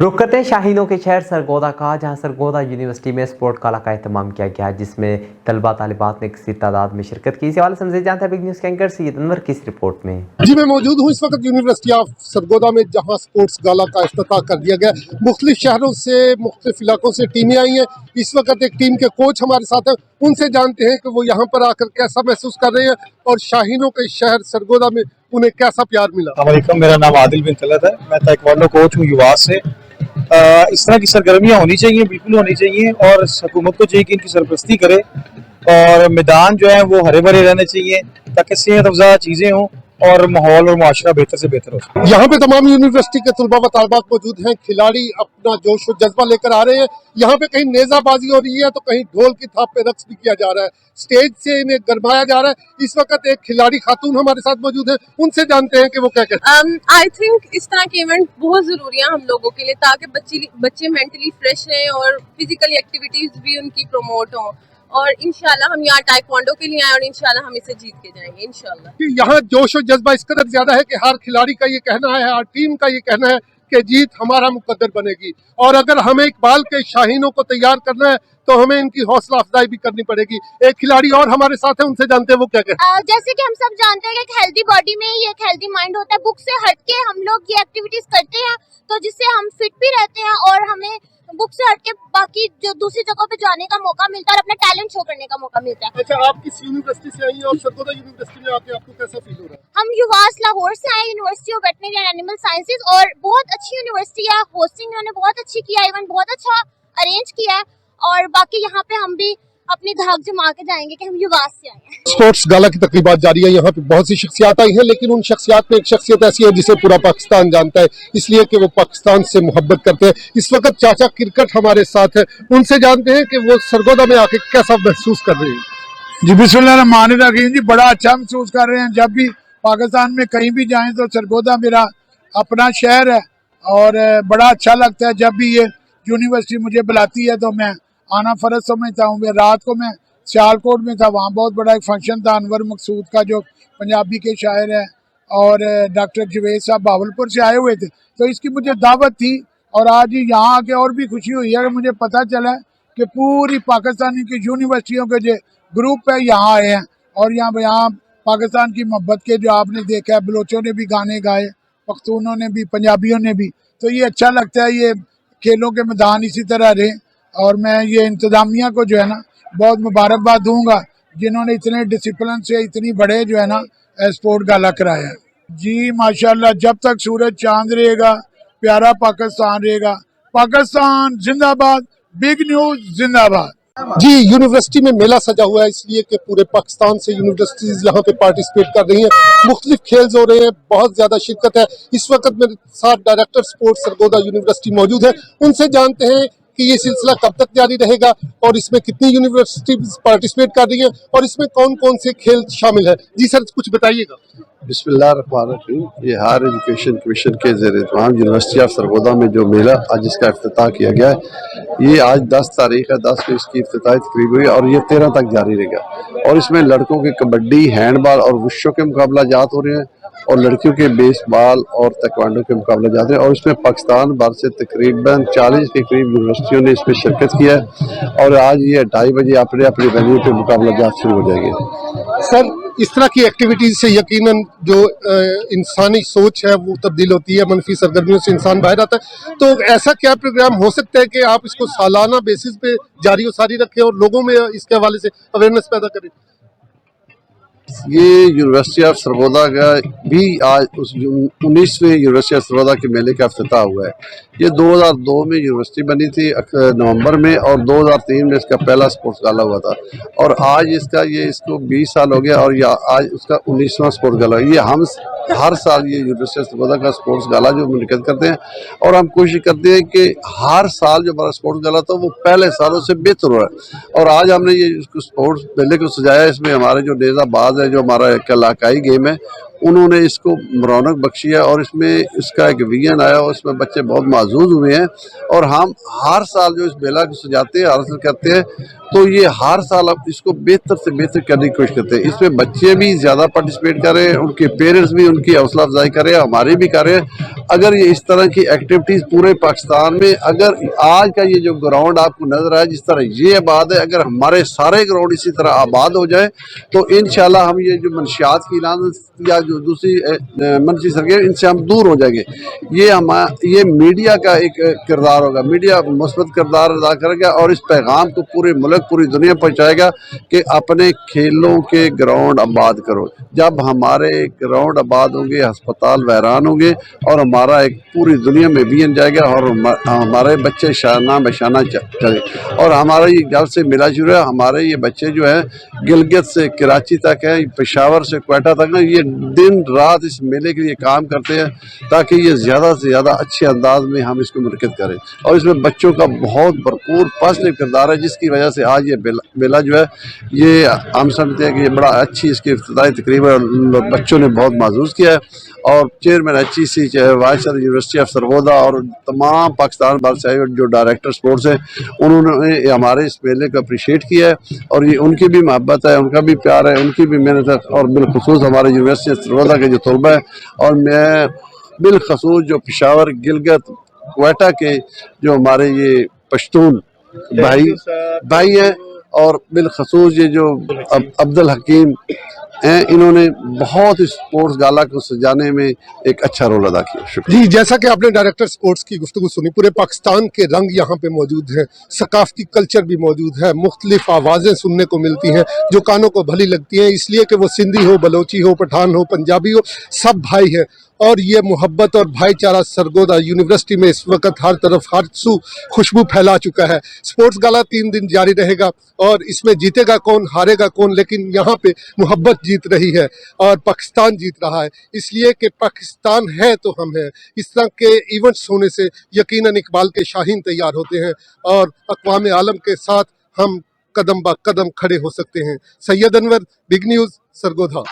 रुक करते हैं शाहीनों के शहर सरगोदा का, जहां सरगोदा यूनिवर्सिटी में स्पोर्ट काला का एहतमाम किया गया, जिसमें तलबा तालिबात ने किसी तादाद में शिरकत की। इस हवाले से हमसे जानते हैं बिग न्यूज़ के एंकर सैयद अनवर की इस रिपोर्ट में। जी मैं मौजूद हूँ इस वक्त यूनिवर्सिटी ऑफ सरगोदा में, जहाँ स्पोर्ट्स गाला का इफ्तिताह कर दिया गया। मुख्तलिफ शहरों से, मुख्तलिफ इलाकों से टीमें आई हैं। इस वक्त एक टीम के कोच हमारे साथ हैं, उनसे जानते हैं कि वो यहाँ पर आकर कैसा महसूस कर रहे हैं और शाहीनों के शहर सरगोदा में उन्हें कैसा प्यार मिला। मेरा नाम आदिल बिन तलत है, मैं ताइक्वांडो कोच हूँ युवास से। इस तरह की सरगर्मियाँ होनी चाहिए, बिल्कुल होनी चाहिए, और हुकूमत को चाहिए कि इनकी सरपरस्ती करे और मैदान जो है वो हरे भरे रहने चाहिए ताकि सेहत अफजा चीज़ें हों और माहौल और मुआशरा बेहतर से बेहतर हो। यहाँ पे तमाम यूनिवर्सिटी के तलबा व तालिबात मौजूद हैं। खिलाड़ी अपना जोश व जज्बा लेकर आ रहे हैं। यहाँ पे कहीं नेज़ाबाजी हो रही है तो कहीं ढोल की थाप पे रक्स भी किया जा रहा है। स्टेज से इन्हें गरमाया जा रहा है। इस वक्त एक खिलाड़ी खातून हमारे साथ मौजूद है, उनसे जानते हैं कि वो क्या कहते हैं। आई थिंक इस तरह के इवेंट बहुत ज़रूरी है हम लोगों के लिए, ताकि बच्चे मेंटली फ्रेश रहें और फिजिकल एक्टिविटीज़ भी उनकी प्रमोट हों। और इंशाल्लाह हम यहाँ टाइक्वांडो के लिए आए और इंशाल्लाह हम इसे जीत के जाएंगे इंशाल्लाह। यहाँ जोश और जज्बा इस कदर ज्यादा है कि हर खिलाड़ी का ये कहना है, हर टीम का ये कहना है कि जीत हमारा मुकद्दर बनेगी, और अगर हमें इकबाल के शाहीनों को तैयार करना है तो हमें इनकी हौसला अफजाई भी करनी पड़ेगी। एक खिलाड़ी और हमारे साथ है, उनसे जानते हैं वो क्या कहते हैं। जैसे कि हम सब जानते हैं कि एक हेल्दी बॉडी में ही एक हेल्दी माइंड होता है। बुक से हटके हम लोग ये एक्टिविटीज करते हैं तो जिससे हम फिट भी रहते हैं और हमें बुक से हटके बाकी जो दूसरी जगहों पे जाने का मौका मिलता है और अपना टैलेंट शो करने का मौका मिलता है। अच्छा, आप किस यूनिवर्सिटी से आई हैं और सरगोदा यूनिवर्सिटी में आके आपको कैसा फील हो रहा है? हम युवास लाहौर से आए, university of veterinary and animal sciences, और बहुत अच्छी यूनिवर्सिटी है। होस्टिंग उन्होंने बहुत अच्छी किया, इवेंट बहुत अच्छा अरेंज किया है, और बाकी यहाँ पे हम भी अपनी धाक जमा के जाएंगे कि हम युवास से आए हैं। स्पोर्ट्स गाला की तकरीबात जारी है। यहाँ पे बहुत सी शख्सियात आई हैं, लेकिन उन शख्सियात में एक शख्सियत ऐसी है जिसे पूरा पाकिस्तान जानता है, इसलिए कि वो पाकिस्तान से मोहब्बत करते हैं। इस वक्त चाचा क्रिकेट हमारे साथ है, उनसे जानते हैं कि वो सरगोदा में आके कैसा महसूस कर रहे हैं। जी बिस्मिल्लाहिर्रहमानिर्रहीम जी, बड़ा अच्छा महसूस कर रहे हैं। जब भी पाकिस्तान में कहीं भी जाएं तो सरगोदा मेरा अपना शहर है और बड़ा अच्छा लगता है। जब भी ये यूनिवर्सिटी मुझे बुलाती है तो मैं आना फ़र्ज समझता हूँ। मैं रात को मैं सियालकोट में था, वहाँ बहुत बड़ा एक फंक्शन था अनवर मकसूद का, जो पंजाबी के शायर है, और डॉक्टर जवेद साहब बावलपुर से आए हुए थे, तो इसकी मुझे दावत थी। और आज ही यहाँ आके और भी खुशी हुई है कि मुझे पता चला कि पूरी पाकिस्तानी की यूनिवर्सिटियों के जो ग्रुप है यहाँ आए हैं, और यहाँ पाकिस्तान की मोहब्बत के जो आपने देखा है, बलोचों ने भी गाने गाए, पख्तूनों ने भी, पंजाबियों ने भी, तो ये अच्छा लगता है। ये खेलों के मैदान इसी तरह रहे, और मैं ये इंतज़ामिया को जो है ना बहुत मुबारकबाद दूंगा जिन्होंने इतने डिसिप्लिन से इतनी बड़े जो है ना स्पोर्ट गाला कराया है। जी माशाल्लाह, जब तक सूरज चांद रहेगा प्यारा पाकिस्तान रहेगा। पाकिस्तान जिंदाबाद, बिग न्यूज़ जिंदाबाद। जी, यूनिवर्सिटी में मेला सजा हुआ है, इसलिए कि पूरे पाकिस्तान से यूनिवर्सिटीज यहाँ पे पार्टिसिपेट कर रही हैं। मुख्तलिफ खेल हो रहे हैं, बहुत ज्यादा शिरकत है। इस वक्त मेरे साथ डायरेक्टर स्पोर्ट्स सरगोदा यूनिवर्सिटी मौजूद है, उनसे जानते हैं कि ये सिलसिला कब तक जारी रहेगा और इसमें कितनी यूनिवर्सिटीज पार्टिसिपेट कर रही हैं और इसमें कौन कौन से खेल शामिल है। जी सर, कुछ बताइएगा। बिस्मिल्लाहिर्रहमानिर्रहीम। ये हायर एजुकेशन कमीशन के ज़ेर-ए-इत्माम यूनिवर्सिटी ऑफ सरगोदा में जो मेला आज इसका इफ्तिताह किया गया है, ये आज 10 तारीख है, 10 को इसकी इफ्तिताही तकरीब हुई और ये 13 तक जारी रहेगा। और इसमें लड़कों के कबड्डी, हैंडबॉल और वुशो के मुकाबला जात हो रहे हैं, और लड़कियों के बेसबॉल और ताइक्वांडो के मुकाबले जाते हैं। और इसमें पाकिस्तान भर से तकरीबन 40 के करीब यूनिवर्सिटियों ने इसमें शिरकत किया है, और आज ये 2:30 बजे अपने अपने वेन्यू पे मुकाबला जात शुरू हो जाएंगे। सर, इस तरह की एक्टिविटीज से यकीनन जो इंसानी सोच है वो तब्दील होती है, मनफी सरगर्मियों से इंसान बाहर आता है। तो ऐसा क्या प्रोग्राम हो सकता है कि आप इसको सालाना बेसिस पे जारी और सारी रखें और लोगों में इसके हवाले से अवेयरनेस पैदा करें? ये यूनिवर्सिटी ऑफ सरगोदा का भी आज उस 19वें यूनिवर्सिटी ऑफ सरगोदा के मेले का इफ्तिताह हुआ है। ये 2002 में यूनिवर्सिटी बनी थी नवंबर में, और 2003 में इसका पहला स्पोर्ट्स गाला हुआ था, और आज इसको 20 साल हो गया, और आज उसका 19वां स्पोर्ट्स गाला। ये हम हर साल ये यूनिवर्सिटी ऑफ सरगोदा का स्पोर्ट्स गाला जो मुनक़िद करते हैं, और हम कोशिश करते हैं कि हर साल जो हमारा स्पोर्ट्स गाला था वो पहले सालों से बेहतर हो रहा है। और आज हमने ये स्पोर्ट्स मेले को सजाया, इसमें हमारे जो नेज़ाबाज है, जो हमारा एक इलाकाई गेम है, उन्होंने इसको रौनक बख्शी है और इसमें इसका एक विजन आया और इसमें बच्चे बहुत माजूज हुए हैं। और हम हर साल जो इस मेला को सजाते हैं, हासिल करते हैं, तो ये हर साल अब इसको बेहतर से बेहतर करने की कोशिश करते हैं। इसमें बच्चे भी ज़्यादा पार्टिसिपेट कर रहे हैं, उनके पेरेंट्स भी उनकी हौसला अफजाई कर रहे हैं, हमारे भी कर रहे हैं। अगर ये इस तरह की एक्टिविटीज़ पूरे पाकिस्तान में, अगर आज का ये जो ग्राउंड आपको नज़र आया जिस तरह ये आबाद है, अगर हमारे सारे ग्राउंड इसी तरह आबाद हो जाए तो इंशाल्लाह हम ये जो मनशियात की लानत या जो दूसरी मनफी सरगर्मी, इनसे हम दूर हो जाएंगे। ये मीडिया का एक किरदार होगा, मीडिया मुस्बत किरदार अदा करेगा और इस पैगाम को पूरे मुल्क, पूरी दुनिया पहुंचाएगा कि अपने खेलों के ग्राउंड आबाद करो। जब हमारे ग्राउंड आबाद होंगे, अस्पताल वैरान होंगे और हमारा एक पूरी दुनिया में विजन जाएगा और हमारे बच्चे शाना बशाना चले। और हमारा ये जब से मिला शुरू है, हमारे ये बच्चे जो है गिलगित से कराची तक है, पेशावर से क्वेटा तक है, ये दिन रात इस मेले के लिए काम करते हैं ताकि ये ज़्यादा से ज़्यादा अच्छे अंदाज में हम इसको मुनक़िद करें। और इसमें बच्चों का बहुत भरपूर पॉजिटिव किरदार है जिसकी वजह से आज ये मेला जो है ये हम समझते हैं कि ये बड़ा अच्छी इसकी इफ्तिताई तकरीब है। बच्चों ने बहुत महसूस किया है और chairman HEC, vice chancellor university of Sargodha और तमाम पाकिस्तान भर से जो डायरेक्टर स्पोर्ट्स हैं, उन्होंने हमारे इस मेले को अप्रिशिएट किया है और ये उनकी भी मोहब्बत है, उनका भी प्यार है, उनकी भी मेहनत है। और बिलखसूस हमारे यूनिवर्सिटी ऑफ सरगोदा के जो तलबा है और मैं बिलखसूस जो पेशावर, गिलगित, क्वेटा के जो हमारे ये पश्तून भाई हैं और बिलखसूस ये जो अब्दुल हकीम हैं, इन्होंने बहुत स्पोर्ट्स गाला को सजाने में एक अच्छा रोल अदा किया। शुक्रिया। जी, जैसा कि आपने डायरेक्टर स्पोर्ट्स की गुफ्तगू सुनी, पूरे पाकिस्तान के रंग यहाँ पे मौजूद हैं, सकाफती कल्चर भी मौजूद है, मुख्तलिफ आवाज़ें सुनने को मिलती हैं जो कानों को भली लगती हैं, इसलिए कि वो सिंधी हो, बलोची हो, पठान हो, पंजाबी हो, सब भाई हैं। और ये मोहब्बत और भाईचारा सरगोदा यूनिवर्सिटी में इस वक्त हर तरफ हर सू खुशबू फैला चुका है। स्पोर्ट्स गाला 3 दिन जारी रहेगा और इसमें जीतेगा कौन, हारेगा कौन, लेकिन यहाँ पे मोहब्बत जीत रही है और पाकिस्तान जीत रहा है, इसलिए कि पाकिस्तान है तो हम हैं। इस तरह के इवेंट्स होने से यकीनन इकबाल के शाहीन तैयार होते हैं और अक़वाम आलम के साथ हम कदम ब कदम खड़े हो सकते हैं। Syed Anwar, big news, Sargodha.